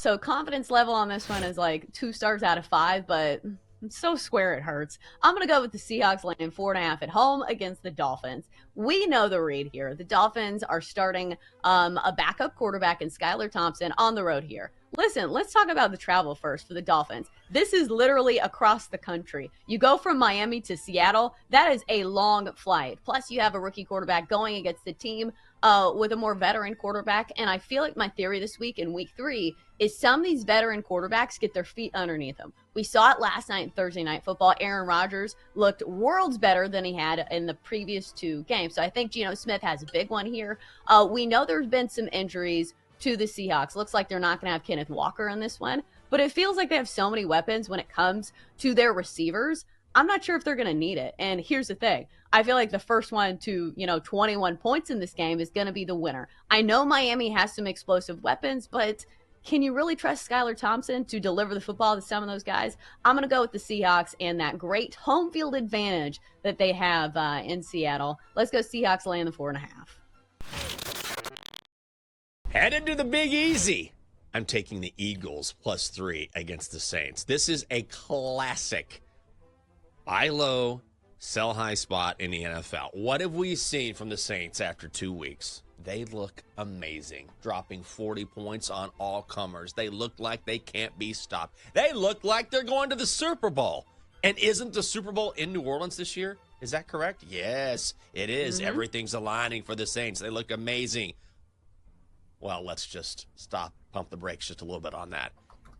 So confidence level on this one is like 2 stars out of 5, but it's so square it hurts. I'm going to go with the Seahawks laying 4.5 at home against the Dolphins. We know the read here. The Dolphins are starting a backup quarterback in Skylar Thompson on the road here. Listen, let's talk about the travel first for the Dolphins. This is literally across the country. You go from Miami to Seattle. That is a long flight. Plus, you have a rookie quarterback going against the team with a more veteran quarterback. And I feel like my theory this week in week 3 is some of these veteran quarterbacks get their feet underneath them. We saw it last night in Thursday Night Football. Aaron Rodgers looked worlds better than he had in the previous 2 games. So I think Geno Smith has a big one here. We know there's been some injuries to the Seahawks. Looks like they're not going to have Kenneth Walker in this one, but it feels like they have so many weapons when it comes to their receivers. I'm not sure if they're going to need it. And here's the thing. I feel like the first one to, 21 points in this game is going to be the winner. I know Miami has some explosive weapons, but can you really trust Skylar Thompson to deliver the football to some of those guys? I'm going to go with the Seahawks and that great home field advantage that they have in Seattle. Let's go Seahawks laying the 4.5. Headed to the Big Easy. I'm taking the Eagles +3 against the Saints. This is a classic buy low, sell high spot in the NFL. What have we seen from the Saints after 2 weeks? They look amazing, dropping 40 points on all comers. They look like they can't be stopped. They look like they're going to the Super Bowl. And isn't the Super Bowl in New Orleans this year? Is that correct? Yes, it is. Mm-hmm. Everything's aligning for the Saints. They look amazing. Well, let's just pump the brakes just a little bit on that.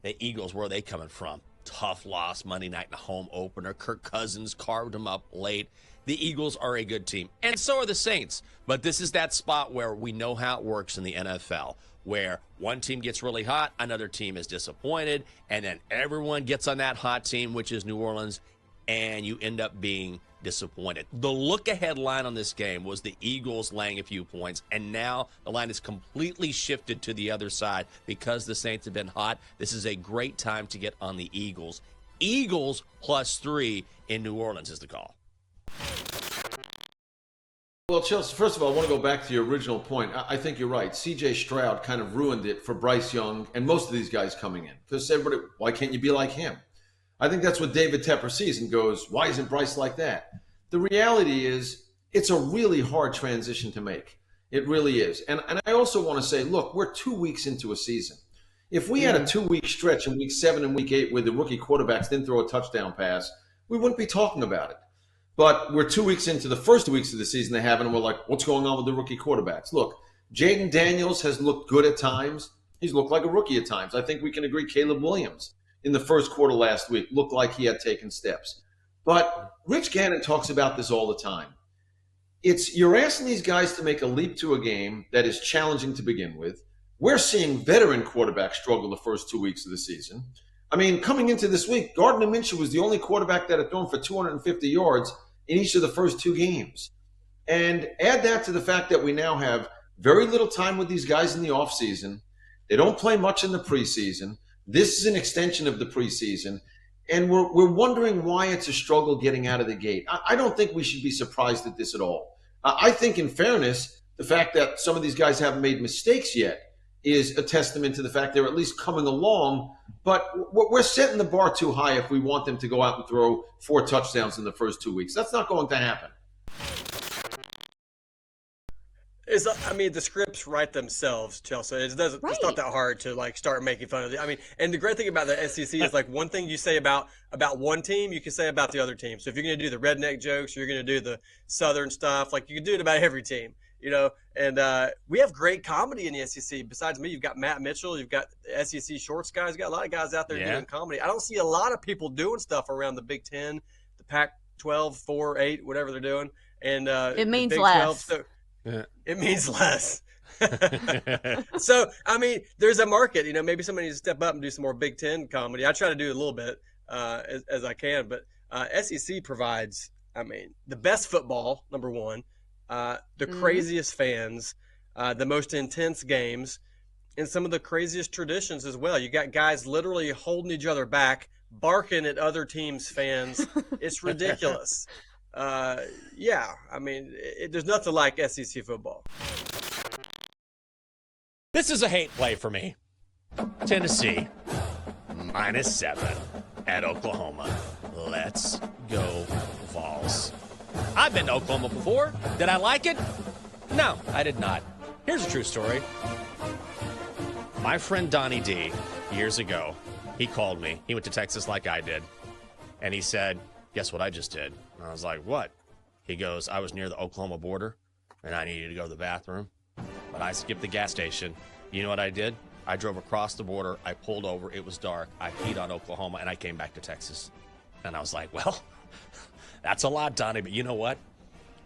The Eagles, where are they coming from? Tough loss Monday night in the home opener. Kirk Cousins carved them up late. The Eagles are a good team, and so are the Saints. But this is that spot where we know how it works in the NFL, where one team gets really hot, another team is disappointed, and then everyone gets on that hot team, which is New Orleans, and you end up being disappointed. The look-ahead line on this game was the Eagles laying a few points, and now the line is completely shifted to the other side because the Saints have been hot. This is a great time to get on the Eagles. Eagles +3 in New Orleans is the call. Well, Chelsea, first of all, I want to go back to your original point. I think you're right. C.J. Stroud kind of ruined it for Bryce Young and most of these guys coming in. Because everybody, why can't you be like him? I think that's what David Tepper sees and goes, why isn't Bryce like that? The reality is it's a really hard transition to make. It really is. And I also want to say, look, we're 2 weeks into a season. If we had a 2-week stretch in week 7 and week 8 where the rookie quarterbacks didn't throw a touchdown pass, we wouldn't be talking about it. But we're 2 weeks into the first 2 weeks of the season they haven't, and we're like, what's going on with the rookie quarterbacks? Look, Jaden Daniels has looked good at times. He's looked like a rookie at times. I think we can agree Caleb Williams in the first quarter last week looked like he had taken steps. But Rich Gannon talks about this all the time. You're asking these guys to make a leap to a game that is challenging to begin with. We're seeing veteran quarterbacks struggle the first 2 weeks of the season. I mean, coming into this week, Gardner Minshew was the only quarterback that had thrown for 250 yards in each of the first 2 games. And add that to the fact that we now have very little time with these guys in the offseason. They don't play much in the preseason. This is an extension of the preseason. And we're wondering why it's a struggle getting out of the gate. I don't think we should be surprised at this at all. I think, in fairness, the fact that some of these guys haven't made mistakes yet is a testament to the fact they're at least coming along. But we're setting the bar too high if we want them to go out and throw 4 touchdowns in the first 2 weeks. That's not going to happen. The scripts write themselves, Chelsea. It's not that hard to start making fun of it. And the great thing about the SEC is one thing you say about one team, you can say about the other team. So if you're going to do the redneck jokes, you're going to do the Southern stuff, you can do it about every team, And we have great comedy in the SEC. Besides me, you've got Matt Mitchell, you've got the SEC Shorts guys, you've got a lot of guys out there doing comedy. I don't see a lot of people doing stuff around the Big Ten, the Pac-12, 4, 8, whatever they're doing, and it means Big less. 12. So, it means less. So, there's a market. Maybe somebody needs to step up and do some more Big Ten comedy. I try to do a little bit as I can, but SEC provides, the best football, number one, the craziest fans, the most intense games, and some of the craziest traditions as well. You got guys literally holding each other back, barking at other teams' fans. It's ridiculous. There's nothing like SEC football. This is a hate play for me. Tennessee, -7 at Oklahoma. Let's go, Vols. I've been to Oklahoma before. Did I like it? No, I did not. Here's a true story. My friend Donnie D, years ago, he called me. He went to Texas like I did. And he said, guess what I just did? And I was like, what? He goes, I was near the Oklahoma border, and I needed to go to the bathroom. But I skipped the gas station. You know what I did? I drove across the border. I pulled over. It was dark. I peed on Oklahoma, and I came back to Texas. And I was like, well, that's a lot, Donnie, but you know what?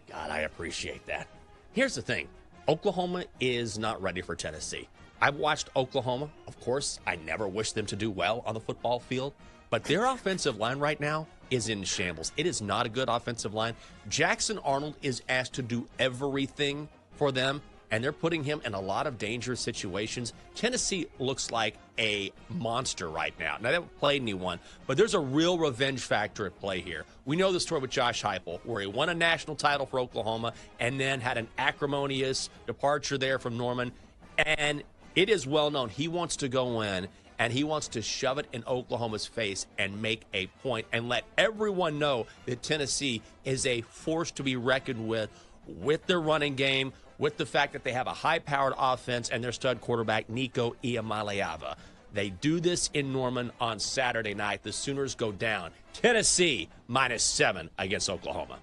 God, I appreciate that. Here's the thing. Oklahoma is not ready for Tennessee. I've watched Oklahoma. Of course, I never wish them to do well on the football field, but their offensive line right now is in shambles. It is not a good offensive line. Jackson Arnold is asked to do everything for them, and they're putting him in a lot of dangerous situations. Tennessee looks like a monster right now. Now, they haven't played anyone, but there's a real revenge factor at play here. We know the story with Josh Heupel, where he won a national title for Oklahoma and then had an acrimonious departure there from Norman. And it is well known he wants to go in and he wants to shove it in Oklahoma's face and make a point and let everyone know that Tennessee is a force to be reckoned with their running game, with the fact that they have a high-powered offense and their stud quarterback, Nico Iamaleava. They do this in Norman on Saturday night. The Sooners go down. Tennessee -7 against Oklahoma.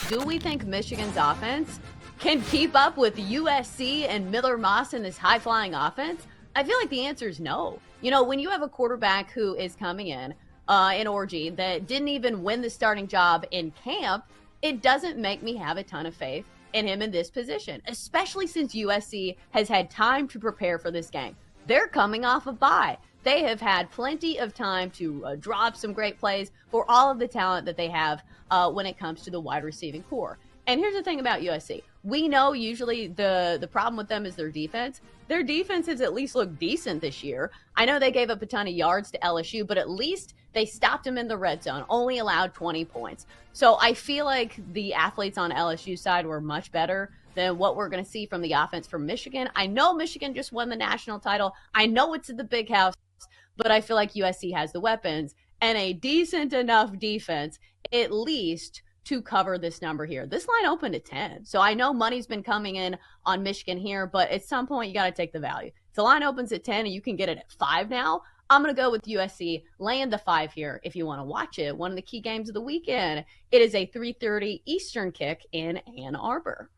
Do we think Michigan's offense can keep up with USC and Miller Moss in this high-flying offense? I feel like the answer is no. You know, when you have a quarterback who is coming in Orji, that didn't even win the starting job in camp, it doesn't make me have a ton of faith in him in this position, especially since USC has had time to prepare for this game. They're coming off a bye. They have had plenty of time to draw up some great plays for all of the talent that they have when it comes to the wide receiving core. And here's the thing about USC. We know usually the problem with them is their defense. Their defense has at least looked decent this year. I know they gave up a ton of yards to LSU, but at least they stopped them in the red zone, only allowed 20 points. So I feel like the athletes on LSU's side were much better than what we're going to see from the offense from Michigan. I know Michigan just won the national title. I know it's at the big house, but I feel like USC has the weapons and a decent enough defense, at least, to cover this number here. This line opened at 10. So I know money's been coming in on Michigan here, but at some point you got to take the value. If the line opens at 10 and you can get it at 5 now, I'm going to go with USC laying the 5 here if you want to watch it. One of the key games of the weekend. It is a 3:30 Eastern kick in Ann Arbor.